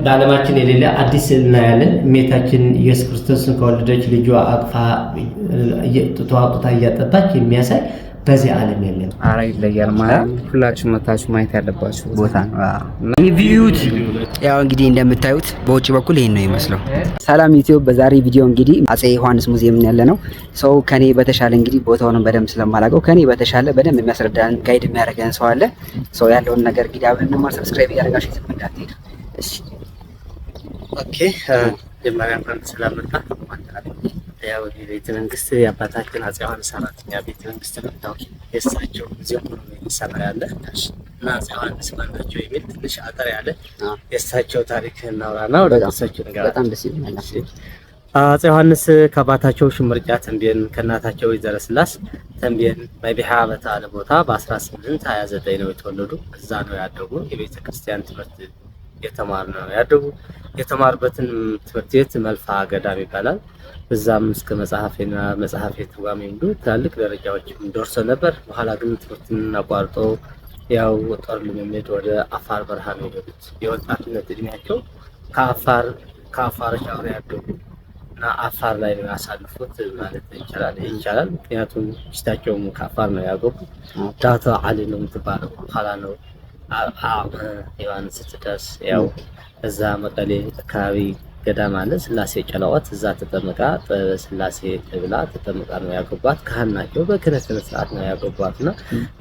በዓለማችን የሌለ አዲስ እናያለን። እመቤታችን ኢየሱስ ክርስቶስን ከወለደች ልጇ አቅፋ ጡቷ እያጠባች የሚያሳይ በዚህ ዓለም የለም። አረ ይለያል ማለት ሁላችሁ መታችሁ ማየት ያለባችሁ ቦታ ነው። ቪዩት ያው እንግዲህ እንደምታዩት በውጭ በኩል ይሄን ነው የሚመስለው። ሰላም ዩቲዩብ፣ በዛሬ ቪዲዮ እንግዲህ አፄ ዮሐንስ ሙዚየም ያለ ነው። ሰው ከኔ በተሻለ እንግዲህ ቦታውን በደንብ ስለማላውቀው ከኔ በተሻለ በደንብ የሚያስረዳን ጋይድ የሚያደርገን ሰው አለ። ሰው ያለውን ነገር እንግዲህ አብረን እንማር። ሰብስክራይብ ያደርጋችሁ የትም እንዳትሄዱ እሺ። ኦኬ ጀመሪያ እንኳን ስለመጣ ያው ቤተ መንግስት የአባታችን አፄ ዮሐንስ አራተኛ ቤተ መንግስት ነው። የእሳቸው ሙዚየም ነው የሚሰራ ያለ እና አፄ ዮሐንስ ማናቸው የሚል ትንሽ አጠር ያለ የእሳቸው ታሪክ እናውራና ወደ እሳቸው ነገር በጣም ደስ ይላል። አፄ ዮሐንስ ከአባታቸው ሽምርጫ ተንቤን ከእናታቸው ወይዘሮ ስላሴ ተንቤን በቢሃ በተባለ ቦታ በ1829 ነው የተወለዱ። እዛ ነው ያደጉ። የቤተ ክርስቲያን ትምህርት የተማሩ ነው ያደጉ። የተማሩበትን ትምህርት ቤት መልፋ ገዳም ይባላል። እዛም እስከ መጽሐፍ ትርጓሜ እንዱ ትላልቅ ደረጃዎች ደርሶ ነበር። በኋላ ግን ትምህርትን አቋርጦ ያው ጦር ልምምድ ወደ አፋር በረሃ ነው የሄዱት። የወጣትነት እድሜያቸው ከአፋሮች አብረው ያደጉ እና አፋር ላይ ነው ያሳልፉት ማለት ይቻላል። ምክንያቱም ሚስታቸውም ከአፋር ነው ያገቡ። ዳቶ አሊ ነው የምትባለው። በኋላ ነው ዮሐንስ ስትደርስ ያው እዛ መቀሌ አካባቢ ገዳም አለ ስላሴ ጨለዋት፣ እዛ ተጠምቃ ስላሴ ብላ ተጠምቃ ነው ያገቧት። ካህን ናቸው። በክህነት ስርዓት ነው ያገቧትና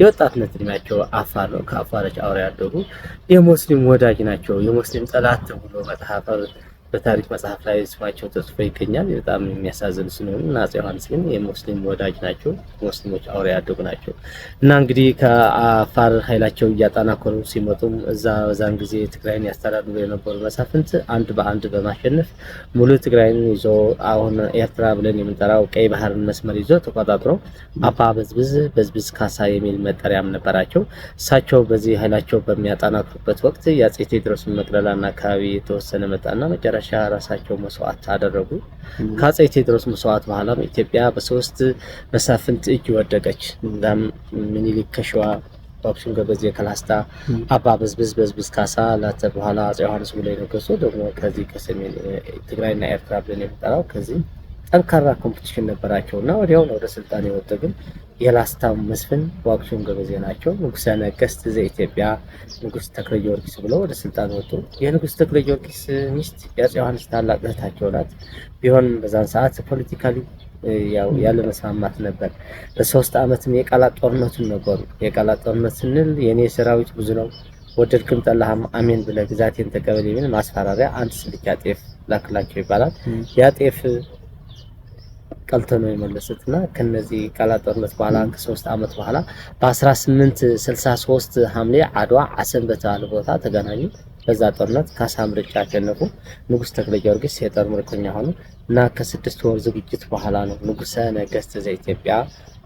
የወጣትነት እድሜያቸው አፋር ነው። ከአፋሮች አብረው ያደጉ የሙስሊም ወዳጅ ናቸው። የሙስሊም ጠላት ተብሎ በታሪክ መጽሐፍ ላይ ስማቸው ተጽፎ ይገኛል። በጣም የሚያሳዝን ስለሆነ እና አፄ ዮሐንስ ግን የሙስሊም ወዳጅ ናቸው። ሙስሊሞች አብረው ያደጉ ናቸው እና እንግዲህ ከአፋር ኃይላቸው እያጠናከሩ ሲመጡም በዛን ጊዜ ትግራይን ያስተዳድሩ የነበሩ መሳፍንት አንድ በአንድ በማሸነፍ ሙሉ ትግራይን ይዞ አሁን ኤርትራ ብለን የምንጠራው ቀይ ባህርን መስመር ይዞ ተቆጣጥሮ አባ በዝብዝ ካሳ የሚል መጠሪያም ነበራቸው። እሳቸው በዚህ ኃይላቸው በሚያጠናክሩበት ወቅት የአፄ ቴዎድሮስን መቅደላና አካባቢ የተወሰነ መጣና መጨረሻ ራሳቸው መስዋዕት አደረጉ። ከአፄ ቴዎድሮስ መስዋዕት በኋላ ኢትዮጵያ በሶስት መሳፍንት እጅ ወደቀች። እንዳም ምኒልክ ከሸዋ፣ አክሱም ገበዜ ከላስታ፣ አባ በዝብዝ ካሳ ላተ በኋላ አፄ ዮሐንስ ብለው የነገሱ ደግሞ ከዚህ ከሰሜን ትግራይና ኤርትራ ብለን የምንጠራው ከዚህ ጠንካራ ኮምፒቲሽን ነበራቸውና ወዲያው ወደ ስልጣን የወጡ ግን የላስታ መስፍን አክሱም ገበዜ ናቸው። ንጉሠ ነገሥት ዘኢትዮጵያ ንጉሥ ተክለ ጊዮርጊስ ብለው ወደ ስልጣን ወጡ። የንጉሥ ተክለ ጊዮርጊስ ሚስት የአፄ ዮሐንስ ታላቅ እህታቸው ናት። ቢሆንም በዛን ሰዓት ፖለቲካሊ ያለ መስማማት ነበር። በ3 ዓመትም የቃላት ጦርነቱን ነበሩ። የቃላት ጦርነት ስንል የኔ ሰራዊት ብዙ ነው፣ ወደድክም ጠላህም አሜን ብለህ ግዛቴን ተቀበል የሚል ማስፈራሪያ አንድ ስልቻ ጤፍ ላክላቸው ይባላል። ያ ጤፍ ቀልቶ ነው የመለሱትና ከነዚህ ቃላት ጦርነት በኋላ ከ3 ዓመት በኋላ በ1863 ሐምሌ አድዋ አሰብ በተባለ ቦታ ተገናኙ። በዛ ጦርነት ካሳ ምርጫ አሸነፉ። ንጉሥ ተክለ ጊዮርጊስ የጦር ምርኮኛ ሆኑ እና ከ6 ወር ዝግጅት በኋላ ነው ንጉሠ ነገሥት ዘኢትዮጵያ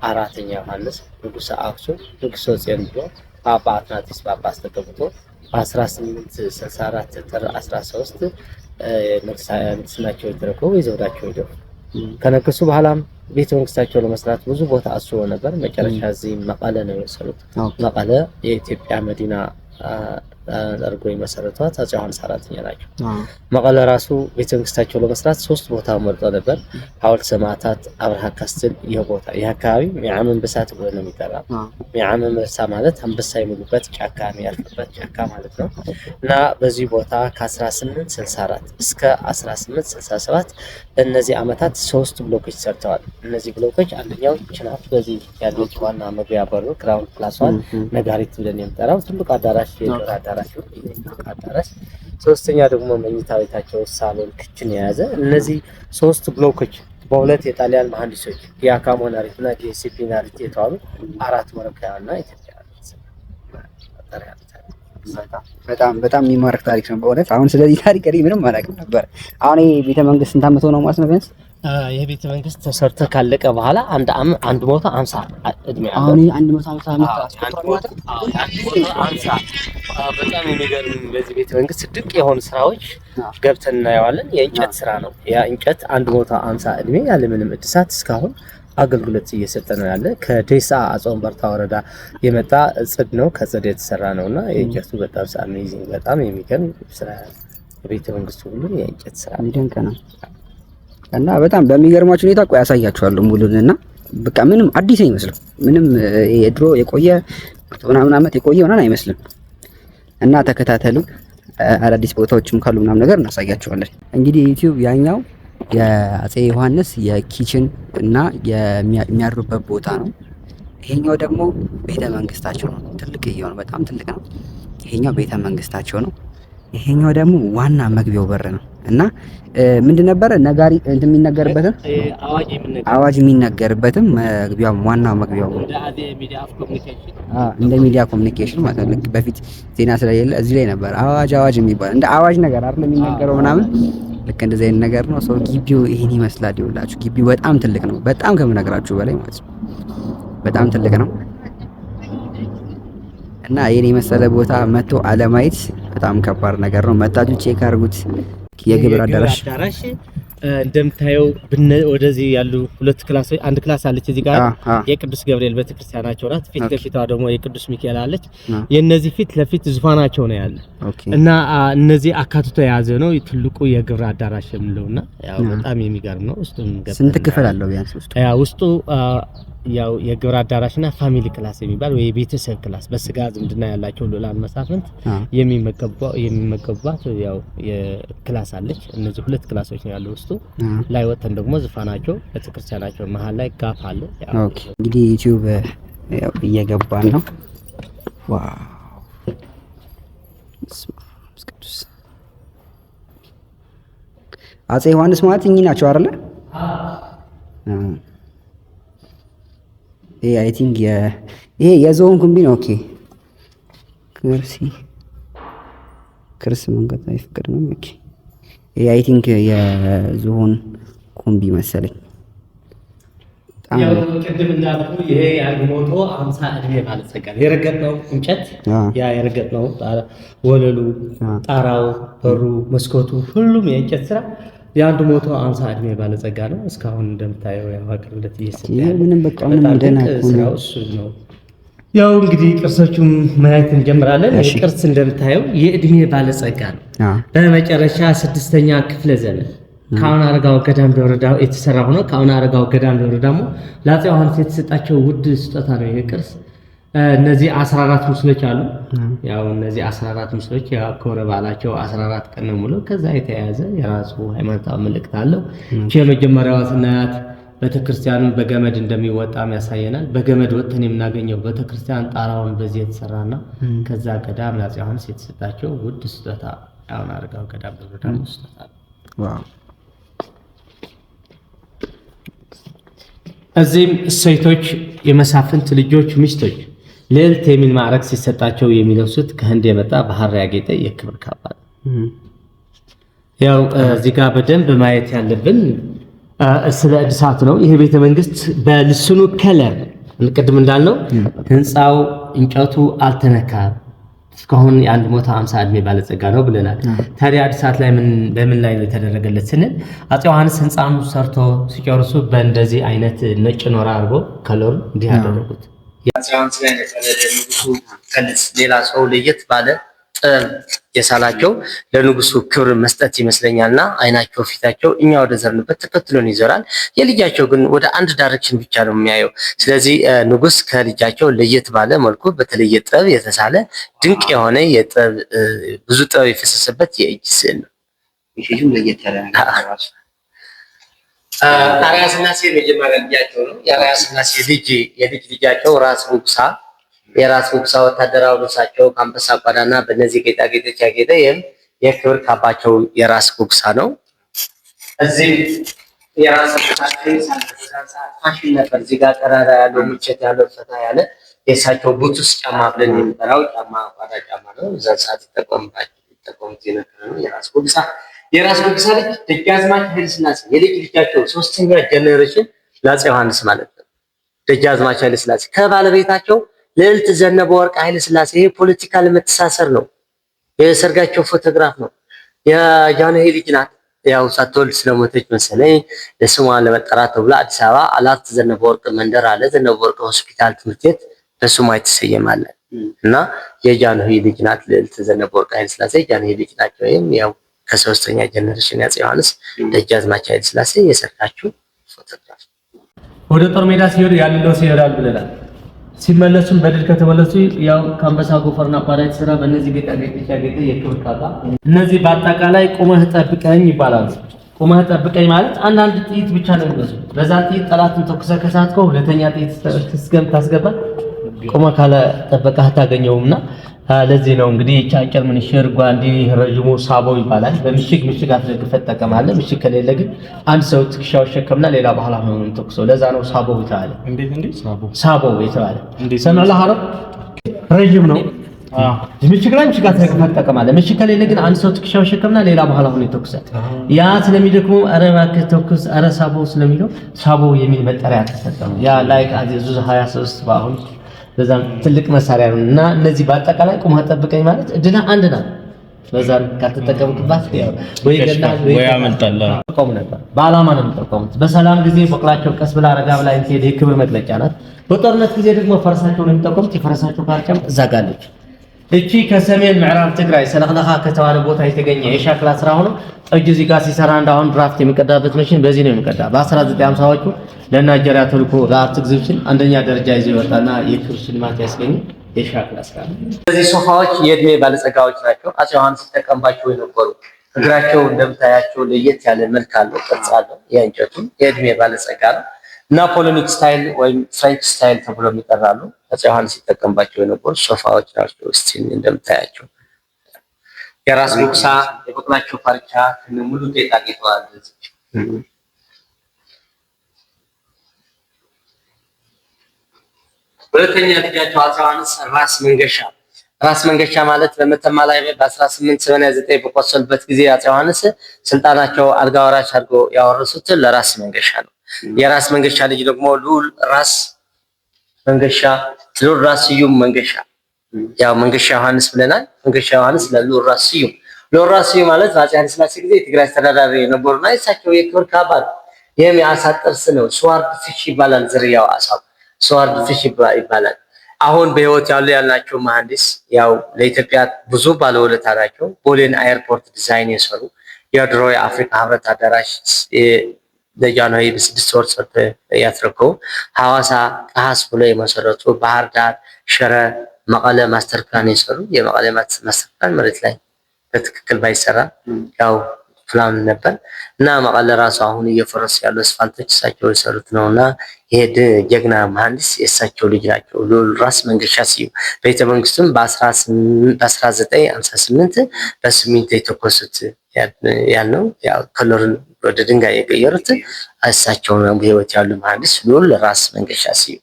አራተኛ ዮሐንስ ንጉሠ አክሱም ንጉሠ ጽዮን ብሎ አባ አትናቴዎስ ጳጳስ ተቀብቶ በ1864 ጥር 13 ንግሥናቸው የተረከቡ የዘውዳቸው ሄደው ከነገሱ በኋላም ቤተ መንግስታቸው ለመስራት ብዙ ቦታ አስቦ ነበር። መጨረሻ እዚህ መቀለ ነው የወሰዱት። መቀለ የኢትዮጵያ መዲና አድርጎ የመሰረቷት አፄ ዮሐንስ አራተኛ ናቸው። መቀለ ራሱ ቤተ መንግስታቸው ለመስራት 3 ቦታ መርጦ ነበር። ሐውልት ሰማዕታት፣ አብርሃ ካስትል፣ ቦታ ይህ አካባቢ ሚዓም አንበሳ ተብሎ ነው የሚጠራው። ሚዓም አንበሳ ማለት አንበሳ የሚሉበት ጫካ የሚያልፍበት ጫካ ማለት ነው እና በዚህ ቦታ ከ1864 እስከ 1867 በእነዚህ ዓመታት 3 ብሎኮች ሰርተዋል። እነዚህ ብሎኮች አንደኛው ችናት በዚህ ያለች ዋና መግቢያ በሩ ክራውን ፕላስዋን ነጋሪት ብለን የምንጠራው ትልቅ አዳራሽ የዶር አዳራሽ፣ ሶስተኛ ደግሞ መኝታ ቤታቸው ሳሎን ክችን የያዘ እነዚህ 3 ብሎኮች በሁለት የጣሊያን መሐንዲሶች ዲያካሞ ናሪት እና ዲኤስፒ ናሪት የተዋሉ 4 ሞሮካውያንና ኢትዮጵያውያን በጣም የሚማርክ ታሪክ ነው በእውነት። አሁን ስለዚህ ታሪክ ምንም አላውቅም ነበር። አሁን ቤተ መንግስት ስንት ዓመት ሆነው ማለት ነው ቢያንስ? ይሄ ቤተ መንግስት ተሰርቶ ካለቀ በኋላ 150 እድሜ አለው። አሁን 150 ዓመት አስቆጥሯል። በጣም የሚገርም በዚህ ቤተ መንግስት ድንቅ የሆኑ ስራዎች ገብተን እናየዋለን። የእንጨት ስራ ነው። ያ እንጨት 150 እድሜ ያለ ምንም እድሳት እስካሁን አገልግሎት እየሰጠ ነው ያለ። ከዴሳ አጾም በርታ ወረዳ የመጣ ጽድ ነው። ከጽድ የተሰራ ነውና የእንጨቱ በጣም አሜዚንግ በጣም የሚገርም ስራ ቤተ መንግስቱ ሁሉ የእንጨት ስራ የሚደንቅ ነው። እና በጣም በሚገርማችሁ ሁኔታ ቆይ ያሳያችኋለሁ ሙሉን እና በቃ ምንም አዲስ አይመስልም። ምንም የድሮ የቆየ ምናምን ዓመት የቆየ ምናምን አይመስልም። እና ተከታተሉ። አዳዲስ ቦታዎችም ካሉ ምናምን ነገር እናሳያችኋለን። እንግዲህ ዩቲዩብ ያኛው የአፄ ዮሐንስ የኪችን እና የሚያድሩበት ቦታ ነው። ይሄኛው ደግሞ ቤተ መንግስታቸው ነው። ትልቅ ነው፣ በጣም ትልቅ ነው። ይሄኛው ቤተ መንግስታቸው ነው። ይሄኛው ደግሞ ዋና መግቢያው በር ነው። እና ምንድን ነበረ ነጋሪ እንትን የሚነገርበትም አዋጅ የሚነገርበትም መግቢያው ዋናው መግቢያው ነው። እንደ ሚዲያ ኮሙኒኬሽን ማለት ነው። በፊት ዜና ስለሌለ እዚህ ላይ ነበር አዋጅ የሚባል እንደ አዋጅ ነገር አይደል የሚነገረው ምናምን ልክ እንደዚህ አይነት ነገር ነው። ሰው ግቢው ይሄን ይመስላል። ይኸውላችሁ ግቢው በጣም ትልቅ ነው። በጣም ከምነግራችሁ በላይ ማለት ነው። በጣም ትልቅ ነው እና ይሄን የመሰለ ቦታ መጥቶ አለማየት በጣም ከባድ ነገር ነው። መጣችሁ ቼክ አድርጉት። የግብር አዳራሽ እንደምታየው ወደዚህ ያሉ ሁለት ክላሶች፣ አንድ ክላስ አለች እዚህ ጋር የቅዱስ ገብርኤል ቤተክርስቲያናቸው ናት። ፊት ለፊቷ ደግሞ የቅዱስ ሚካኤል አለች። የነዚህ ፊት ለፊት ዙፋናቸው ነው ያለ እና እነዚህ አካትቶ የያዘ ነው ትልቁ የግብር አዳራሽ የምንለውና ያው በጣም የሚገርም ነው። ስንት ክፍል አለው ቢያንስ ውስጡ? ውስጡ ያው የግብር አዳራሽና ፋሚሊ ክላስ የሚባል ወይ ቤተሰብ ክላስ በስጋ ዝምድና ያላቸው ሉላን መሳፍንት የሚመገቡባት ያው የክላስ አለች። እነዚህ ሁለት ክላሶች ነው ያለው ውስጡ። ላይ ወተን ደግሞ ዝፋናቸው ቤተክርስቲያናቸው መሃል ላይ ጋፍ አለ። ኦኬ እንግዲህ ዩቲዩብ ያው እየገባን ነው። ዋው ቅዱስ አፄ ዮሐንስ ማለት እኚህ ናቸው አይደለ? አይ ቲንክ ይሄ የዞን ኩምቢ ነው። ኦኬ ክርስ መንገድ አይፈቀድም። ኦኬ ይሄ አይ ቲንክ የዞን ኩምቢ መሰለኝ። ያው ቅድም እንዳልኩ ይሄ ያልሞቶ 50 እድሜ ማለት ሰቀል የረገጥነው እንጨት የረገጥነው ወለሉ፣ ጣራው፣ በሩ፣ መስኮቱ ሁሉም የእንጨት ስራ የአንድ ሞቶ 50 እድሜ ባለጸጋ ነው። እስካሁን እንደምታየው ያው አቅርቦት እየሰጠ ምንም በቃ ምንም ደህና ነው። ያው እንግዲህ ቅርሶቹም ማየት እንጀምራለን። ቅርስ እንደምታየው የእድሜ ባለጸጋ ነው። በመጨረሻ 6ኛ ክፍለ ዘመን ከአሁን አረጋው ገዳም በወረዳው የተሰራ ሆኖ ከአሁን አረጋው ገዳም በወረዳው ለአፄ ዮሐንስ የተሰጣቸው ውድ ስጦታ ነው ይሄ ቅርስ። እነዚህ 14 ምስሎች አሉ። ያው እነዚህ 14 ምስሎች ያከብረ ባላቸው 14 ቀን ነው ሙሉ። ከዛ የተያያዘ የራሱ ሃይማኖታዊ መልእክት አለው። የመጀመሪያዋ ስናያት ቤተክርስቲያኑን በገመድ እንደሚወጣም ያሳየናል። በገመድ ወጥተን የምናገኘው ቤተክርስቲያን ጣራውን በዚህ የተሰራና ከዛ ገዳም ለአፄ ዮሐንስ የተሰጣቸው ውድ ስጦታ አሁን አረጋው ገዳም በወረዳው ስጦታ ነው። ዋው እዚህም ሴቶች የመሳፍንት ልጆች ሚስቶች ልዕልት የሚል ማዕረግ ሲሰጣቸው የሚለብሱት ከህንድ የመጣ ባህር ያጌጠ የክብር ካባ ነው። ያው እዚህ ጋር በደንብ ማየት ያለብን ስለ እድሳት ነው። ይሄ ቤተ መንግስት በልስኑ ከለር ቅድም እንዳልነው ህንፃው እንጨቱ አልተነካም። እስካሁን የአንድ ሞቶ 50 እድሜ ባለጸጋ ነው ብለናል። ታዲያ እድሳት ላይ በምን ላይ ነው የተደረገለት ስንል አፄ ዮሐንስ ህንፃውን ሰርቶ ሲጨርሱ በእንደዚህ አይነት ነጭ ኖራ አድርጎ ከለሩ እንዲህ ያደረጉት የአፄ ዮሐንስ ላይ ለንጉሱ ከልስ ሌላ ሰው ለየት ባለ ጥበብ የሳላቸው ለንጉሱ ክብር መስጠት ይመስለኛልና አይናቸው ፊታቸው እኛ ወደ ዘርንበት ተከትሎን ይዞራል። የልጃቸው ግን ወደ አንድ ዳይሬክሽን ብቻ ነው የሚያየው። ስለዚህ ንጉስ ከልጃቸው ለየት ባለ መልኩ በተለየ ጥበብ የተሳለ ድንቅ የሆነ የጥበብ ብዙ ጥበብ የፈሰሰበት የእጅ ስዕል ነው። ይሄም ለየት ያለ ነገር ነው። አርአያ ሥላሴ መጀመሪያ ልጃቸው ነው። የአርአያ ሥላሴ የልጅ ልጃቸው ራስ ጉግሳ የራስ ጉግሳ ወታደራዊ ልብሳቸው ከአንበሳ ቆዳና በእነዚህ ጌጣጌጦች ያጌጠ ይህም የክብር ካባቸው የራስ ጉግሳ ነው። እዚህ የራስ ጉግሳቸው ፋሽን ነበር። እዚህ ጋር ቀዳዳ ያለው ምቸት ያለው ፈታ ያለ የእሳቸው ቡቱስ ጫማ ብለን የምንጠራው ጫማ ቆዳ ጫማ ነው። እዛ ሰዓት ይጠቀሙት የነበረ ነው። የራስ ጉግሳ ልጅ ደጃዝማች ኃይለ ሥላሴ የልጅ ልጃቸው 3ኛ ጀነሬሽን ለአፄ ዮሐንስ ማለት ነው። ደጃዝማች ኃይለ ሥላሴ ከባለቤታቸው ልዕልት ዘነበ ወርቅ ኃይለ ሥላሴ ይሄ ፖለቲካል መተሳሰር ነው። የሰርጋቸው ፎቶግራፍ ነው። የጃንሆይ ልጅ ናት። ያው ሳትወልድ ስለሞተች መሰለኝ ለስሟ ለመጠራት ተብሎ አዲስ አበባ አላርት ዘነበ ወርቅ መንደር አለ። ዘነበ ወርቅ ሆስፒታል ትምህርት ቤት በስሟ የተሰየማለ እና የጃንሆይ ልጅ ናት ልዕልት ዘነበ ወርቅ ኃይለ ሥላሴ ጃንሆይ ልጅ ናቸው። ይሄም ያው ከ3ኛ ጀነሬሽን አፄ ዮሐንስ ደጃዝማች ኃይለ ሥላሴ የሰጣቸው ፎቶግራፍ። ወደ ጦር ሜዳ ሲሄዱ ያለው ሲሄዳል ብለናል። ሲመለሱም በድል ከተመለሱ ያው ከአንበሳ ጎፈርና ቋራጭ ስራ በእነዚህ ጌጣጌጦች ያጌጠ የክብር ካባ። እነዚህ በአጠቃላይ ቁመህ ጠብቀኝ ይባላሉ። ቁመህ ጠብቀኝ ማለት አንዳንድ ጥይት ብቻ ነው የሚመስለው። በዛ ጥይት ጠላትን ተኩሰህ ከሳትከው ሁለተኛ ጥይት ታስገባ ቁመህ ካለ ጠበቀህ አታገኘውምና ለዚህ ነው እንግዲህ ጫጭር ምንሽር ጓንዲ ረጅሙ ሳቦ ይባላል። በምሽግ አስደግፈህ ትጠቀማለህ። ምሽግ ከሌለ ግን አንድ ሰው ትከሻው ሸከምና ሌላ በኋላ ነው ተኩሰው። ለዛ ነው ሳቦ ይተዋል። እንዴ ሳቦ ይተዋል። ሰማላ ሐረብ ረጅም ነው። ምሽግ ላይ ምሽግ አስደግፈህ ትጠቀማለህ። ምሽግ ከሌለ ግን አንድ ሰው ትከሻው ሸከምና ሌላ በኋላ ነው ተኩሰው። ያ ስለሚደክሙ አረ እባክህ ተኩስ አረ ሳቦ ስለሚለው ሳቦ የሚል መጠሪያ ተሰጠው። ያ ላይክ አዚዙ 23 ባሁን በዛም ትልቅ መሳሪያ ነው እና እነዚህ በአጠቃላይ ቁመህ ጠብቀኝ ማለት እድና አንድ ናት። በዛም ካልተጠቀምክባት ወይ ገላል ወይ ያመልጣል። ቆም ነበር በአላማ ነው የሚጠቀሙት። በሰላም ጊዜ በቅላቸው ቀስ ብላ ረጋ ብላ እንትን የክብር መግለጫ ናት። በጦርነት ጊዜ ደግሞ ፈረሳቸው ነው የሚጠቀሙት። የፈረሳቸው ካርጫም እዛ ጋለች። እቺ ከሰሜን ምዕራብ ትግራይ ሰለክለካ ከተባለ ቦታ የተገኘ የሻክላ ስራ ሆኖ ጠጅ እዚህ ጋር ሲሰራ እንዳሁን ድራፍት የሚቀዳበት መሽን በዚህ ነው የሚቀዳ። በ1950ዎቹ ለናይጄሪያ ተልኮ ለአርት ኤግዚቢሽን አንደኛ ደረጃ ይዞ ይወጣና የክብር ሽልማት ያስገኙ የሻክላ ስራ ነው። እነዚህ ሶፋዎች የእድሜ ባለጸጋዎች ናቸው። አፄ ዮሐንስ ሲጠቀምባቸው የነበሩ እግራቸው እንደምታያቸው ለየት ያለ መልክ አለው፣ ቅርጽ አለው። የእንጨቱ የእድሜ ባለጸጋ ነው። ናፖሊዮኒክ ስታይል ወይም ፍሬንች ስታይል ተብሎ የሚጠራሉ። አፄ ዮሐንስ ሲጠቀምባቸው የነበሩ ሶፋዎች ናቸው። እስቲ እንደምታያቸው የራስ ቦክሳ የበቅላቸው ፓርቻ ሙሉ ጌጣጌጥ አለ። ሁለተኛ ልጃቸው አፄ ዮሐንስ ራስ መንገሻ ማለት በመተማ ላይ በ1889 በቆሰሉበት ጊዜ አፄ ዮሐንስ ስልጣናቸው አልጋ ወራሽ አድርገው ያወረሱት ለራስ መንገሻ ነው። የራስ መንገሻ ልጅ ደግሞ ልዑል ራስ ስዩም መንገሻ ያው መንገሻ ዮሐንስ ብለናል። መንገሻ ዮሐንስ ለልዑል ራስ ስዩም ማለት በአፄ ኃይለ ሥላሴ ጊዜ የትግራይ አስተዳዳሪ የነበሩና የእሳቸው የክብር ካባ ነው። ይህም የአሳ ጥርስ ነው። ስዋርድ ፊሽ ይባላል። ዝርያው አሳው ስዋርድ ፊሽ ይባላል። አሁን በህይወት ያልናቸው መሐንዲስ ያው ለኢትዮጵያ ብዙ ባለውለታ ናቸው። ቦሌን ኤርፖርት ዲዛይን የሰሩ የድሮ የአፍሪካ ህብረት አዳራሽ ለጃንሆይ በ6 ወር ሰርቶ ያስረከቡ፣ ሐዋሳ ጣሃስ ብሎ የመሰረቱ፣ ባህር ዳር፣ ሽረ፣ መቀለ ማስተር ፕላን የሰሩ። የመቀለ ማስተር ፕላን መሬት ላይ በትክክል ባይሰራ ያው ፕላን ነበር እና መቀለ ራሱ አሁን እየፈረሱ ያሉ አስፋልቶች እሳቸው የሰሩት ነውና ይሄ ጀግና መሐንዲስ የእሳቸው ልጅ ናቸው። ልዑል ራስ መንገሻ ስዩም ቤተ መንግስቱም በ1958 በሲሚንቶ የተኮሱት ያልነው ያው ከለሩን ወደ ድንጋይ የቀየሩት እሳቸው ነው። በህይወት ያሉ መሐንዲስ ልዑል ራስ መንገሻ ስዩም።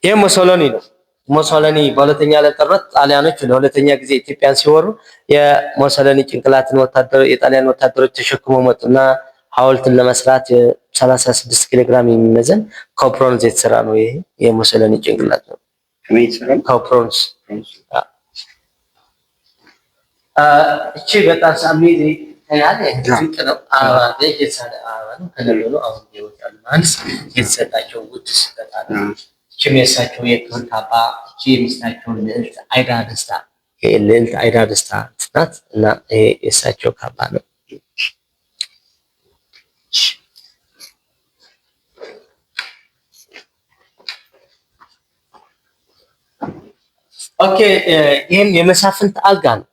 ይሄ ሞሶሎኒ ነው። ሞሶሎኒ በሁለተኛ ዓለም ጦርነት ጣሊያኖች ለሁለተኛ ጊዜ ኢትዮጵያን ሲወሩ የሞሶሎኒ ጭንቅላትን የጣሊያን ወታደሮች ተሸክመው መጡና ሐውልትን ለመስራት 36 ኪሎ ግራም የሚመዘን ከብሮንዝ የተሰራ ነው። ይሄ የሞሶሎኒ ጭንቅላት ነው። ከብሮንዝ እቺ በጣም ሳሚዚ ታያለ ድንቅ ነው። አባቴ ከነገሩ አሁን ይወጣሉ ማለት የተሰጣቸው ውድ ስጦታ ነው። ችሜሳቸው የክብር ካባ እቺ የሚስታቸው ልዕልት አይዳ ደስታ ናት እና ይሄ የእሳቸው ካባ ነው። ኦኬ ይሄም የመሳፍንት አልጋ ነው።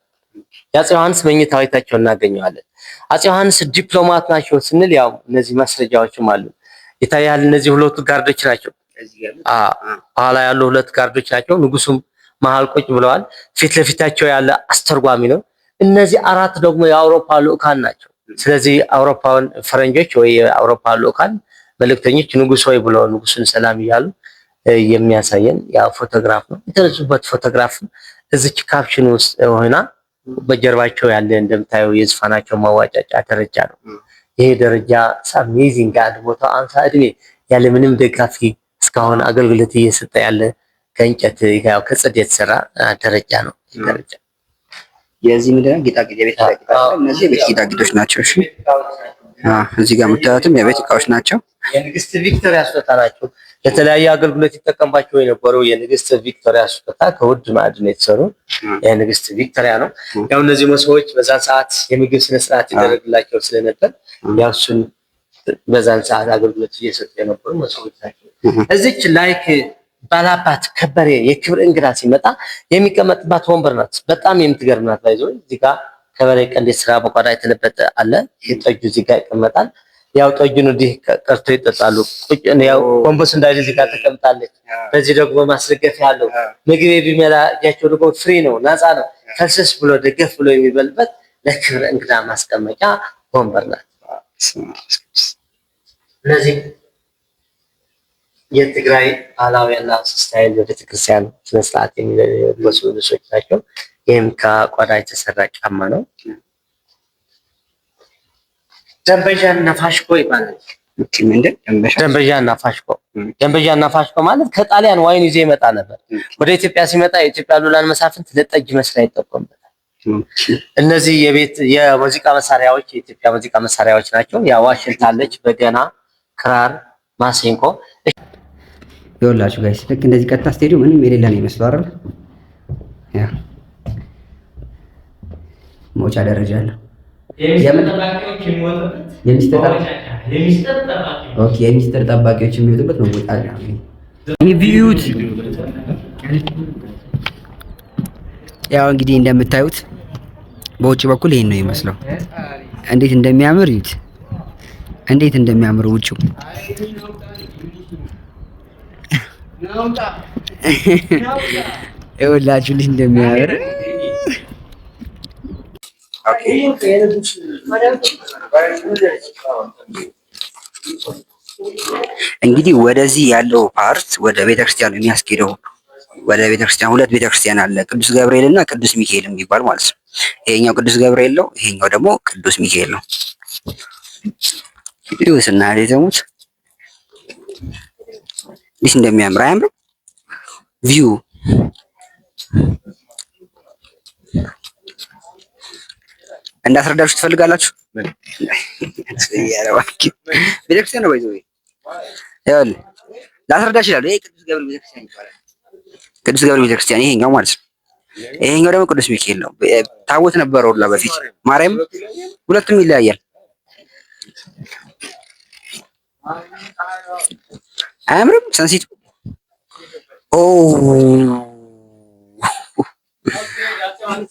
የአፄ ዮሐንስ መኝታ ቤታቸው እናገኘዋለን። አፄ ዮሐንስ ዲፕሎማት ናቸው ስንል ያው እነዚህ ማስረጃዎችም አሉ። ይታያል። እነዚህ ሁለቱ ጋርዶች ናቸው። ኋላ ያሉ ሁለት ጋርዶች ናቸው። ንጉሱም መሃል ቁጭ ብለዋል። ፊት ለፊታቸው ያለ አስተርጓሚ ነው። እነዚህ አራት ደግሞ የአውሮፓ ልኡካን ናቸው። ስለዚህ አውሮፓውን ፈረንጆች ወይ የአውሮፓ ልኡካን መልእክተኞች ንጉስ ወይ ብለው ንጉሱን ሰላም እያሉ የሚያሳየን ያው ፎቶግራፍ ነው። የተነሱበት ፎቶግራፍ እዚች ካፕሽን ውስጥ ሆና በጀርባቸው ያለ እንደምታየው የዝፋናቸው ማዋጫጫ ደረጃ ነው። ይሄ ደረጃ አሜዚንግ አንድ ቦታ 50 እድሜ ያለ ምንም ደጋፊ እስካሁን አገልግሎት እየሰጠ ያለ ከእንጨት ያው ከጽድ የተሰራ ደረጃ ነው። ደረጃ የዚህ ምንድነው ጌጣጌጥ የቤት ጌጣጌጥ እነዚህ የቤት ጌጣጌጦች ናቸው። እሺ እዚህ ጋር የምታዩትም የቤት እቃዎች ናቸው። የንግስት ቪክቶሪያ ስጦታ ናቸው። ለተለያየ አገልግሎት ይጠቀምባቸው የነበሩ የንግስት ቪክቶሪያ ስጦታ ከውድ ማዕድን የተሰሩ የንግስት ቪክቶሪያ ነው። ያው እነዚህ መሶቦች በዛን ሰዓት የምግብ ስነ ስርዓት ይደረግላቸው ስለነበር ያው እሱን በዛን ሰዓት አገልግሎት እየሰጡ የነበሩ መሶቦች ናቸው። እዚች ላይክ ባላባት ከበሬ የክብር እንግዳ ሲመጣ የሚቀመጥባት ወንበር ናት። በጣም የምትገርም ናት። ባይዞ እዚህ ጋር ከበሬ ቀንድ ስራ በቆዳ የተለበጠ አለ። ይሄ ጠጁ እዚህ ጋር ይቀመጣል። ያው ጠጁን እንዲህ ቀርቶ ይጠጣሉ። ቁጭ ያው ኮምፖስ እንዳይል እዚህ ጋር ተቀምጣለች። በዚህ ደግሞ ማስደገፊያ ያለው ምግብ ቢመላ እጃቸው ደግሞ ፍሪ ነው፣ ነፃ ነው። ፈልሰስ ብሎ ደገፍ ብሎ የሚበልበት ለክብር እንግዳ ማስቀመጫ ወንበር ናት። እነዚህ የትግራይ ባህላዊና ስታይል በቤተክርስቲያን ስነ ስርዓት የሚለበሱ ልብሶች ናቸው። ይህም ከቆዳ የተሰራ ጫማ ነው። ደንበዣና ፋሽኮ ይባላል። ደንበዣና ፋሽኮ ደንበዣና ፋሽኮ ማለት ከጣሊያን ዋይን ይዞ ይመጣ ነበር። ወደ ኢትዮጵያ ሲመጣ የኢትዮጵያ ሉላን መሳፍንት ለጠጅ መስሪያ ይጠቀሙበታል። እነዚህ የሙዚቃ መሳሪያዎች የኢትዮጵያ ሙዚቃ መሳሪያዎች ናቸው። ያ ዋሽንት አለች፣ በገና፣ ክራር፣ ማሲንቆ ይኸውላችሁ ጋይስ ልክ እንደዚህ ቀጥታ ስቴዲዮ ምንም የሌለ ነው ይመስለው አይደል? ያ መውጫ ደረጃ አለው። የሚስጥር ጠባቂዎች የሚወጡበት መውጫ ነው። ቪዩት ያው እንግዲህ እንደምታዩት በውጭ በኩል ይሄን ነው ይመስለው። እንዴት እንደሚያምር እዩት! እንዴት እንደሚያምር ውጭው ይኸውላችሁ ልጅ እንደሚያምር እንግዲህ ወደዚህ ያለው ፓርት ወደ ቤተክርስቲያን የሚያስኬደው ወደ ቤተክርስቲያን ሁለት ቤተክርስቲያን አለ፣ ቅዱስ ገብርኤል እና ቅዱስ ሚካኤል የሚባል ማለት ነው። ይሄኛው ቅዱስ ገብርኤል ነው፣ ይሄኛው ደግሞ ቅዱስ ሚካኤል ነው። ይሁንና ለዘሙት ይህ እንደሚያምር አያምርም? ቪው እንዳስረዳችሁ ትፈልጋላችሁ? ቤተክርስቲያን ነው ባይዘው ያለ ላስረዳችሁ ይላል። ይሄ ቅዱስ ገብርኤል ቤተክርስቲያን ይባላል። ቅዱስ ገብርኤል ቤተክርስቲያን ይሄኛው ማለት ነው። ይሄኛው ደግሞ ቅዱስ ሚካኤል ነው። ታቦት ነበረው ሁላ በፊት ማርያም፣ ሁለቱም ይለያያል። አያምርም? ሰንሲቱ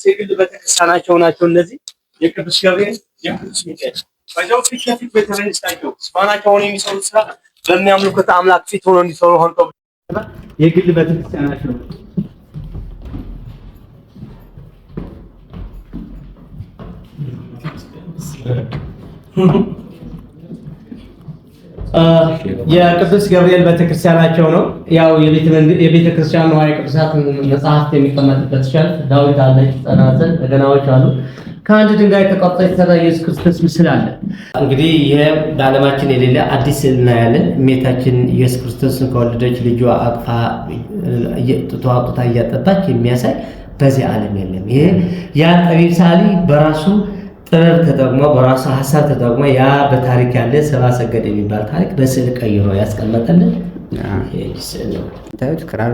የግል ቤተክርስቲያናቸው ናቸው እነዚህ የቅዱስ ገብርኤል የቅዱስ ሚካኤል በዛው ፊት ለፊት ቤተክርስቲያናቸው ስማናቸውን የሚሰሩት ስራ በሚያምልኩት አምላክ ፊት ሆነው እንዲሰሩ ሆነው የግል ቤተክርስቲያናቸው የቅዱስ ገብርኤል ቤተክርስቲያናቸው ነው። ያው የቤተክርስቲያኑ ንዋየ ቅዱሳት መጽሐፍት የሚቀመጥበት ሸልፍ ዳዊት አለች፣ ጸናጽል፣ በገናዎች አሉ። ከአንድ ድንጋይ ተቀርጾ የተሰራ ኢየሱስ ክርስቶስ ምስል አለ። እንግዲህ ይሄ በዓለማችን የሌለ አዲስ ስዕል እናያለን። እመቤታችን ኢየሱስ ክርስቶስን ከወለደች ልጇ አቅፋ ጡቷ አውጥታ እያጠባች የሚያሳይ በዚህ ዓለም የለም። ይሄ ያ ጠቢብ ሰዓሊ በራሱ ጥበብ ተጠቅሞ በራሱ ሀሳብ ተጠቅሞ ያ በታሪክ ያለ ሰብአ ሰገል የሚባል ታሪክ በስዕል ቀይሮ ያስቀመጠልን ታዩት። ክራር፣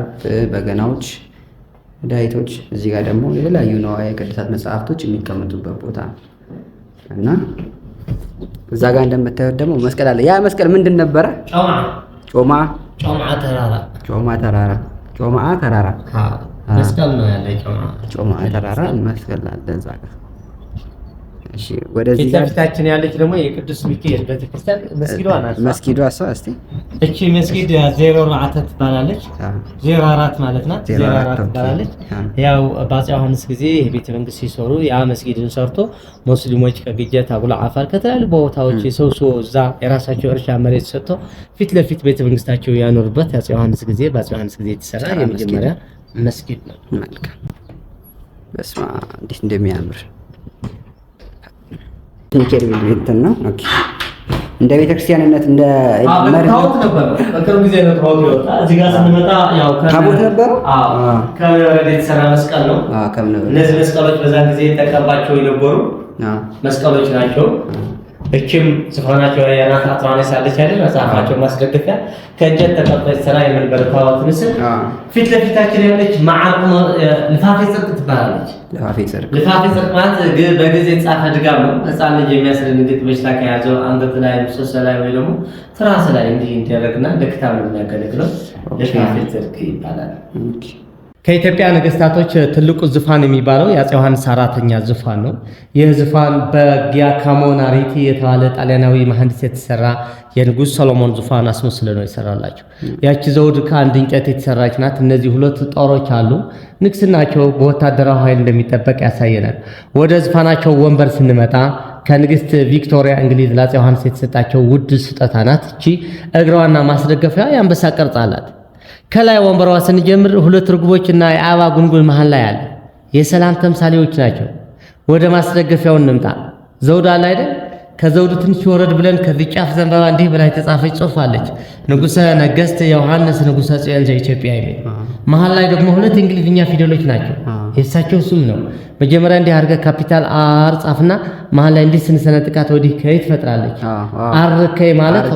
በገናዎች፣ ዳይቶች፣ እዚህ ጋር ደግሞ የተለያዩ ንዋየ ቅድሳት መጽሐፍቶች የሚቀመጡበት ቦታ እና እዛ ጋር እንደምታዩት ደግሞ መስቀል አለ። ያ መስቀል ምንድን ነበረ? ጮማ ተራራ መስቀል ነው ያለ። ጮማ ተራራ መስቀል አለ እዛ ጋር። እሺ ወደዚህ ቤተክርስቲያችን ያለች ደግሞ የቅዱስ ሚካኤል ቤተክርስቲያን መስጊዷ ናት። መስጊዷ እስቲ እቺ መስጊድ 04 ትባላለች። 04 ማለት ናት። 04 ትባላለች። ያው በአፄ ዮሐንስ ጊዜ የቤተ መንግስት ሲሰሩ ያ መስጊድን ሰርቶ ሙስሊሞች ከግጀት አጉላ አፋር ከተለያዩ ቦታዎች ሰው እዛ የራሳቸው እርሻ መሬት ሰጥቶ ፊት ለፊት ቤተ መንግስታቸው ያኖሩበት አፄ ዮሐንስ ጊዜ በአፄ ዮሐንስ ጊዜ የተሰራ የመጀመሪያ መስጊድ ነው። መልካም በስማ እንዴት እንደሚያምር ሚካኤል እንትን ነው። ኦኬ እንደ ቤተክርስቲያንነት እንደ መርሃት ነበር። በቅርብ ጊዜ ነው ታውቆ ይወጣ። እዚህ ጋር ስንመጣ ያው ታቦት ነበር። ከወረደ የተሰራ መስቀል ነው። እነዚህ መስቀሎች በዛ ጊዜ ተቀባቸው የነበሩ መስቀሎች ናቸው። እቺም ዝፋናቸው ያናት አጥራኔስ አለች አይደል መጽሐፋቸው ማስደገፊያ ከእንጨት ተቀባይ ስራ የምንበረታው ምስል ፊት ለፊታችን ያለች ማዓቅ ልፋፌ ጽድቅ ትባላለች። ልፋፌ ጽድቅ ማለት በጊዜ ጻፈ ድጋም ነው። ህፃን ልጅ የሚያስደነግጥ በሽታ ከያዘው አንገት ላይ ምሰሶ ላይ ወይ ደግሞ ትራስ ላይ እንዲህ እንዲያደርግና ለክታም የሚያገለግለው ልፋፌ ጽድቅ ይባላል። ከኢትዮጵያ ነገስታቶች ትልቁ ዙፋን የሚባለው የአፄ ዮሐንስ አራተኛ ዙፋን ነው። ይህ ዙፋን በጊያካሞ ናሪቲ የተባለ ጣሊያናዊ መሐንዲስ የተሰራ የንጉስ ሰሎሞን ዙፋን አስመስሎ ነው የሰራላቸው። ያቺ ዘውድ ከአንድ እንጨት የተሰራች ናት። እነዚህ ሁለት ጦሮች አሉ። ንግስናቸው በወታደራዊ ኃይል እንደሚጠበቅ ያሳየናል። ወደ ዙፋናቸው ወንበር ስንመጣ ከንግስት ቪክቶሪያ እንግሊዝ ለአፄ ዮሐንስ የተሰጣቸው ውድ ስጦታ ናት። እቺ እግሯና ማስደገፊያ የአንበሳ ቅርጽ አላት። ከላይ ወንበሯ ስንጀምር ሁለት ርግቦችና የአበባ ጉንጉን መሃል ላይ አለ። የሰላም ተምሳሌዎች ናቸው። ወደ ማስደገፊያው እንምጣ። ዘውድ አለ አይደል? ከዘውዱ ትንሽ ወረድ ብለን ከዚህ ጫፍ ዘንባባ እንዲህ ብላ የተጻፈች ጽሑፍ አለች። ንጉሠ ነገሥት ዮሐንስ ንጉሠ ጽዮን ዘኢትዮጵያ የሚል መሃል ላይ ደግሞ ሁለት እንግሊዝኛ ፊደሎች ናቸው። የእሳቸው ስም ነው። መጀመሪያ እንዲህ አድርገህ ካፒታል አር ጻፍና መሃል ላይ እንዲህ ስንሰነጥቃት ወዲህ ከይ ትፈጥራለች። አር ከይ ማለት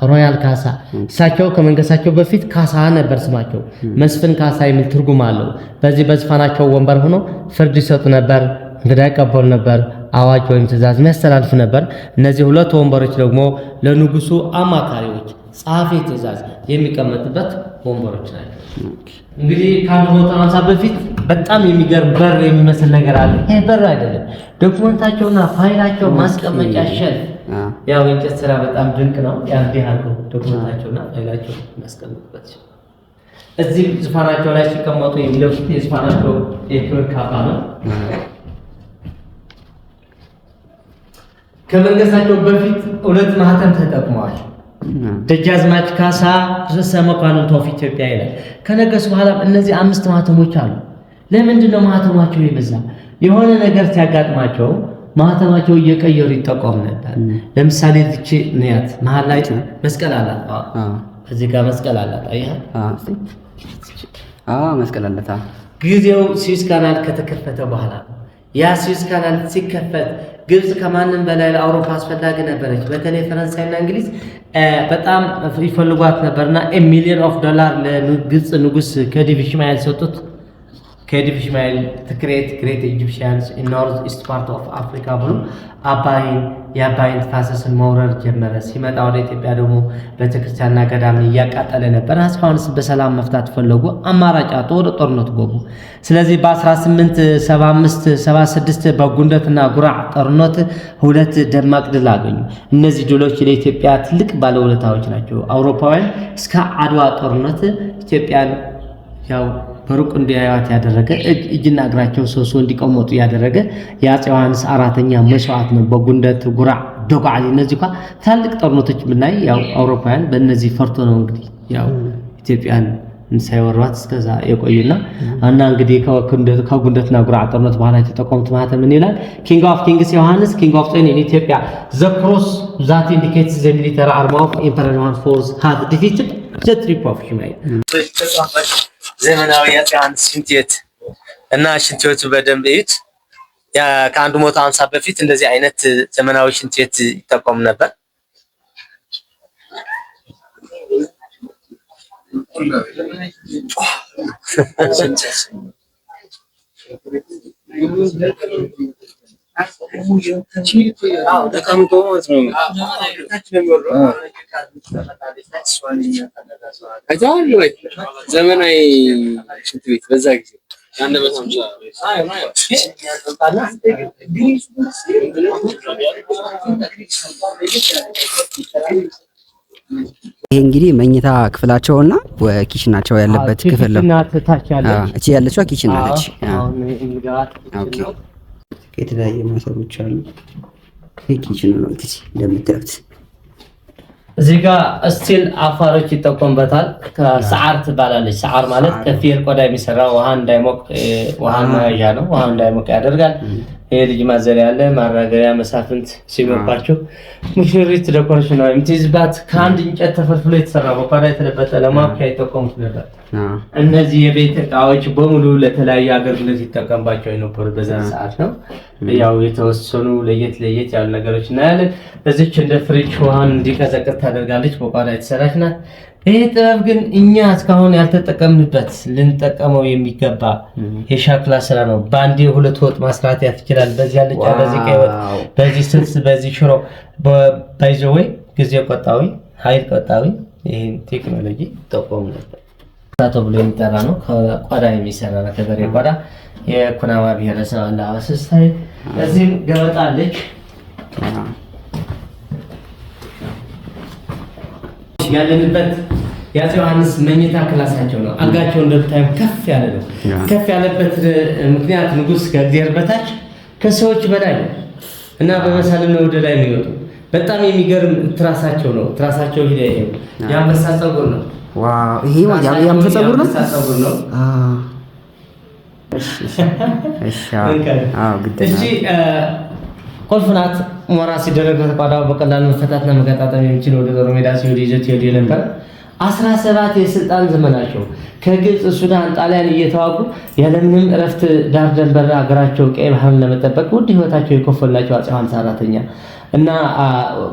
ሮያል ካሳ። እሳቸው ከመንገሳቸው በፊት ካሳ ነበር ስማቸው። መስፍን ካሳ የሚል ትርጉም አለው። በዚህ በዙፋናቸው ወንበር ሆኖ ፍርድ ይሰጡ ነበር፣ እንግዳ ይቀበሉ ነበር፣ አዋጅ ወይም ትእዛዝ የሚያስተላልፉ ነበር። እነዚህ ሁለት ወንበሮች ደግሞ ለንጉሱ አማካሪዎች ጸሐፊ ትእዛዝ የሚቀመጥበት ወንበሮች ናቸው። እንግዲህ ከ150 በፊት በጣም የሚገርም በር የሚመስል ነገር አለ። ይሄ በር አይደለም፣ ዶክመንታቸውና ፋይላቸው ማስቀመጫ ሸልፍ። ያው እንጨት ስራ በጣም ድንቅ ነው። ያን ዲሃሉ ዶክመንታቸውና ፋይላቸው ማስቀመጥበት እዚህ ዙፋናቸው ላይ ሲቀመጡ የሚለብሱት የዙፋናቸው የክብር ካባ ነው። ከመንገሳቸው በፊት ሁለት ማህተም ተጠቅመዋል። ደጃዝማች ካሳ ርዕሰ መኳንንት ኦፍ ኢትዮጵያ ይላል። ከነገሱ በኋላ እነዚህ 5 ማህተሞች አሉ። ለምንድን ነው ማህተማቸው የበዛ? የሆነ ነገር ሲያጋጥማቸው ማህተማቸው እየቀየሩ ይጠቆም ነበር። ለምሳሌ እቺ ንያት መሃል ላይ መስቀል አላት። እዚህ ጋር መስቀል አላት። መስቀል አላት። ጊዜው ስዊዝ ካናል ከተከፈተ በኋላ ያ ስዊዝ ካናል ሲከፈት ግብጽ ከማንም በላይ ለአውሮፓ አስፈላጊ ነበረች። በተለይ ፈረንሳይና እንግሊዝ በጣም ይፈልጓት ነበርና $1 ሚሊዮን ለግብጽ ንጉስ ከዲቭ ኢስማኤል ሰጡት። ከዲቭ ኢስማኤል ትክሬት ግሬት ኢጂፕሽያንስ ኢን ኖርዝ ኢስት ፓርት ኦፍ አፍሪካ ብሎ የአባይን ተፋሰስን መውረር ጀመረ። ሲመጣ ወደ ኢትዮጵያ ደግሞ ቤተክርስቲያንና ገዳምን እያቃጠለ ነበር። አፄ ዮሐንስ በሰላም መፍታት ፈለጉ። አማራጭ አጡ፣ ወደ ጦርነት ገቡ። ስለዚህ በ1875-76 በጉንደትና ጉራዕ ጦርነት 2 ደማቅ ድል አገኙ። እነዚህ ድሎች ለኢትዮጵያ ትልቅ ባለውለታዎች ናቸው። አውሮፓውያን እስከ አድዋ ጦርነት ኢትዮጵያን ያው በሩቅ እንዲያዩት ያደረገ እጅና እግራቸው ሰውሶ እንዲቀመጡ ያደረገ የአፄ ዮሐንስ አራተኛ መስዋዕት ነው። በጉንደት ጉራዕ፣ ዶጋሊ እነዚህ እንኳን ታላቅ ጦርነቶች ብናይ ያው አውሮፓውያን በእነዚህ ፈርቶ ነው እንግዲህ ያው ኢትዮጵያን ሳይወሯት እስከዛ የቆዩና እና እንግዲህ ከጉንደትና ጉራዕ ጦርነት በኋላ የተጠቆሙት ማህተም ምን ይላል? ኪንግ ኦፍ ኪንግስ ዮሐንስ ኪንግ ኦፍ ጽዮን ኢን ኢትዮጵያ ዘ ክሮስ ዛት ኢንዲኬትስ ዘ ሚሊተሪ አርማ ኦፍ ኢምፐረር ዮሐንስ ፎርስ ሃዝ ዲፊትድ ዘ ትሪፕ ኦፍ ሽማይል። ዘመናዊ የአፄ ዮሐንስ ሽንት ቤት እና ሽንት ቤቱ በደንብ እዩት። ከ150 በፊት እንደዚህ አይነት ዘመናዊ ሽንት ቤት ይጠቀሙ ነበር። ዘመናዊ ሽንት ቤት በዛ ጊዜ ይሄ እንግዲህ መኝታ ክፍላቸውና ኪችናቸው ያለበት ክፍል ነው። እቺ ያለችው ኪችን አለች። ኦኬ የተለያየ ማሰሮች አሉ። ይሄ ኪችን ነው እንግዲህ እንደምታዩት። እዚህ ጋር ስቲል አፋሮች ይጠቀሙበታል። ከሰዓር ትባላለች። ሰዓር ማለት ከፍየል ቆዳ የሚሰራ ውሃ እንዳይሞቅ ውሃ መያዣ ነው። ውሃ እንዳይሞቅ ያደርጋል። የልጅ ማዘሪያ አለ፣ ማራገሪያ መሳፍንት ሲኖርባቸው ሙሽሪት ዴኮሬሽን ነው የምትይዝባት። ከአንድ እንጨት ተፈልፍሎ የተሰራ በቆዳ የተለበጠ ለማብኪያ ይጠቀሙት ነበር። እነዚህ የቤት እቃዎች በሙሉ ለተለያየ አገልግሎት ይጠቀምባቸው የነበሩ በዛ ሰዓት ነው። ያው የተወሰኑ ለየት ያሉ ነገሮች እናያለን። እዚች እንደ ፍሪጅ ውሃን እንዲቀዘቅዝ ታደርጋለች፣ በቆዳ የተሰራች ናት። ይሄ ጥበብ ግን እኛ እስካሁን ያልተጠቀምንበት ልንጠቀመው የሚገባ የሸክላ ስራ ነው። በአንዴ 2 ወጥ ማስራት ያስችላል። በዚህ አልጫ፣ በዚህ ቀይ ወጥ፣ በዚህ ስልስ፣ በዚህ ሽሮ ባይዘወይ ጊዜ ቆጣቢ፣ ኃይል ቆጣቢ ይሄን ቴክኖሎጂ ተጠቀሙ ነበር። ተብሎ የሚጠራ ነው። ከቆዳ የሚሰራ ነው። ከበሬ ቆዳ የኩናማ ብሔረሰብ አለባበስ ስታይል። እዚህም ገበጣለች። ያለንበት የአፄ ዮሐንስ መኝታ ክላሳቸው ነው። አልጋቸው እንደምታዩ ከፍ ያለ ነው። ከፍ ያለበት ምክንያት ንጉስ ከእግዚአብሔር በታች ከሰዎች በላይ ነው እና በመሳልም ነው ወደ ላይ የሚወጡ። በጣም የሚገርም ትራሳቸው ነው። ትራሳቸው ሂደ የአንበሳ ፀጉር ነው። ዋው! ይሄ የአንበሳ ፀጉር ነው። እሺ ቁልፍ ናት። ሞራ ሲደረግ ተቋዳው በቀላሉ መፈታትና መገጣጠም የሚችል ወደ ጦር ሜዳ ሲሄድ ይዘት ይሄድ ነበር። 17 የስልጣን ዘመናቸው ከግብጽ፣ ሱዳን፣ ጣሊያን እየተዋጉ ያለምንም እረፍት ዳር ደንበር ሀገራቸው ቀይ ባህርን ለመጠበቅ ውድ ህይወታቸው የከፈላቸው አፄ ዮሐንስ አራተኛ እና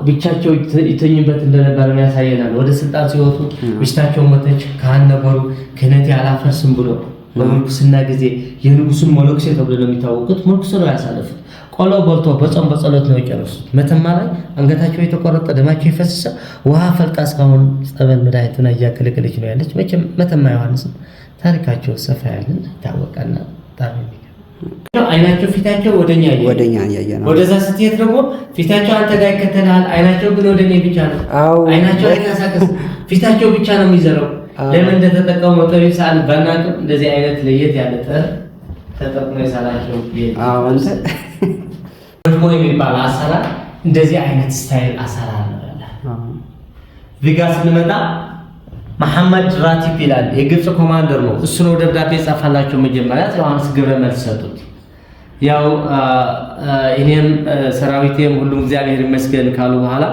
ብቻቸው ይተኙበት እንደነበር ያሳየናል። ወደ ስልጣን ሲወጡ ብቻቸው ሞተች። ካህን ነበሩ። ክህነት ያላፈርስም ብሎ በምንኩስና ጊዜ የንጉሱን ሞሎክሴ ተብሎ ነው የሚታወቁት። ሞሎክሴ ነው ያሳለፉት። ቆሎ በልቶ በጾም በጸሎት ነው የጨረሱት። መተማ ላይ አንገታቸው የተቆረጠ ደማቸው የፈሰሰ ውሃ ፈልቃ እስካሁን ጸበል መድኃኒቱን እያገለገለች ነው ያለች። መቼም መተማ ዮሐንስ ታሪካቸው ሰፋ ያለ ታወቀና ታሪክ አይናቸው ፊታቸው ወደኛ ያየ ነው። ወደዛ ስትሄድ ደግሞ ፊታቸው አንተ ጋር ይከተላል። አይናቸው ግን ወደኔ ብቻ ነው። አይናቸው አይንቀሳቀስ፣ ፊታቸው ብቻ ነው የሚዘረው። ለምን እንደተጠቀሙ ጠቢብ ሳል ባናውቅም እንደዚህ አይነት ለየት ያለ ተጠቅሞ የሳላቸው ደግሞ የሚባል አሰራር እንደዚህ አይነት ስታይል አሰራር ነው ያለው። ቪጋ ስንመጣ መሐመድ ራቲብ ይላል፣ የግብጽ ኮማንደር ነው። እሱ ነው ደብዳቤ ጻፋላቸው። መጀመሪያ ዮሐንስ ግብረ መልስ ሰጡት። ያው እኔም ሰራዊቴም ሁሉም እግዚአብሔር ይመስገን ካሉ በኋላ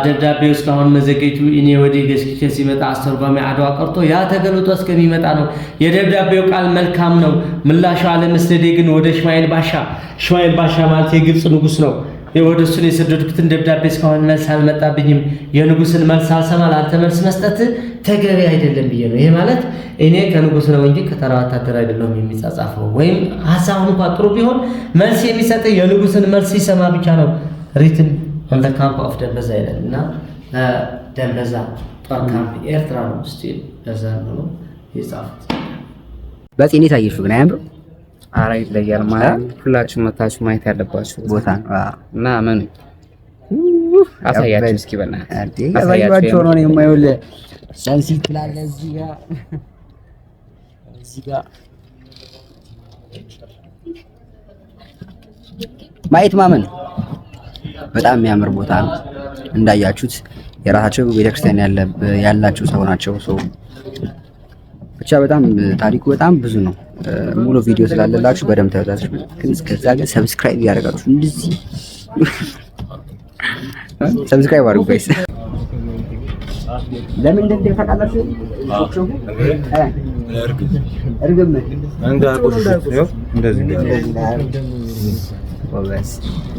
ደብዳቤው እስካሁን መዘገይቱ እኔ ወደ ገስኪቼ ሲመጣ አስተርጓሚ አድዋ ቀርቶ ያ ተገልጦ እስከሚመጣ ነው። የደብዳቤው ቃል መልካም ነው። ምላሹ አለመስደዴ ግን ወደ እስማኤል ባሻ ማለት የግብጽ ንጉስ ነው። ወደ እሱ የሰደድኩትን ደብዳቤ እስካሁን መልስ አልመጣብኝም። የንጉስን መልስ አልሰማ ለአንተ መልስ መስጠት ተገቢ አይደለም ብዬ ነው። ይሄ ማለት እኔ ከንጉስ ነው እንጂ ከተራ ወታደር አይደለም የሚጻጻፈው። ወይም ሐሳቡን እንኳን ጥሩ ቢሆን መልስ የሚሰጥ የንጉስን መልስ ሲሰማ ብቻ ነው። ሪትን on the camp of ደንበዛ ይላል እና ደንበዛ ጦር ካምፕ ኤርትራ ነው ስቲል በዛ ነው የጻፉት። በጽኔ ታየሽው ግን አያምርም? ኧረ ይለያል ማለት ሁላችሁም መታችሁ ማየት ያለባችሁ ቦታ ነው እና ምን አሳያችሁ እስኪ በእናትህ አሳያችሁ ነው የማይውል ሰንሲት ትላለ እዚህ ጋር ማየት ማመን በጣም የሚያምር ቦታ ነው። እንዳያችሁት የራሳቸው ቤተክርስቲያን ያላቸው ሰው ናቸው። ብቻ በጣም ታሪኩ በጣም ብዙ ነው። ሙሉ ቪዲዮ ስላለላችሁ በደንብ ታዩታላችሁ። ግን እስከዛ ግን ሰብስክራይብ ያደርጋችሁ እንደዚህ ሰብስክራይብ አድርጉ ጋይስ። ለምን እንደዚህ ታውቃላችሁ? እርግብ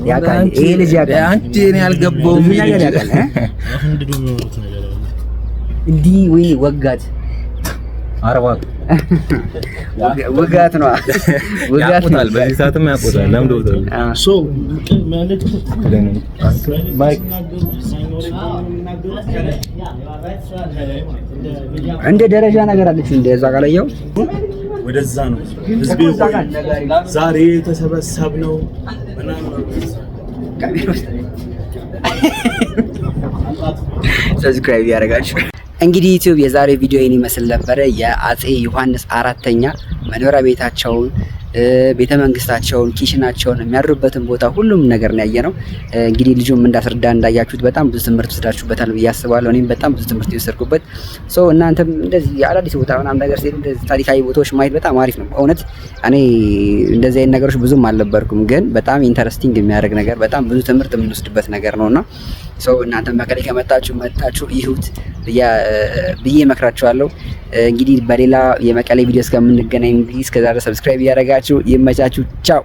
ያውቃል ይሄ ልጅ ያውቃል። አንቺ እኔ አልገባውም ነገር ያውቃል። እንዲህ ወይ ወጋት አረዋት ወጋት ነው ወጋት ነው። በዚህ ሰዓትም ያቆጣል። ለምን ደውታል ሶ ማለት ማይክ እንደ ደረጃ ነገር አለች እንደዛ ጋለየው ወደዛ ነው ህዝብ ዛሬ ተሰበሰብነው ሰብስክራይብ ያደርጋችሁ። እንግዲህ ዩቲዩብ የዛሬ ቪዲዮ ይመስል ነበረ። የአፄ ዮሐንስ አራተኛ መኖሪያ ቤታቸውን ቤተ መንግስታቸውን፣ ኪሽናቸውን፣ የሚያድሩበትን ቦታ ሁሉም ነገር ነው ያየነው። እንግዲህ ልጁም እንዳስረዳ እንዳያችሁት በጣም ብዙ ትምህርት ወስዳችሁበታል ብዬ አስባለሁ። እኔም በጣም ብዙ ትምህርት የወሰድኩበት። እናንተም እንደዚህ አዳዲስ ቦታ ምናምን ነገር ሲሄዱ እንደዚህ ታሪካዊ ቦታዎች ማየት በጣም አሪፍ ነው። እውነት እኔ እንደዚህ አይነት ነገሮች ብዙም አልነበርኩም፣ ግን በጣም ኢንተረስቲንግ የሚያደርግ ነገር በጣም ብዙ ትምህርት የምንወስድበት ነገር ነውና እናንተም መቀሌ ከመጣችሁ ይሁት ብዬ እመክራችኋለሁ። እንግዲህ በሌላ የመቀሌ ቪዲዮ እስከምንገናኝ እንግዲህ እስከዛ ድረስ ሰብስክራይብ እያደረጋችሁ ይመቻችሁ። ቻው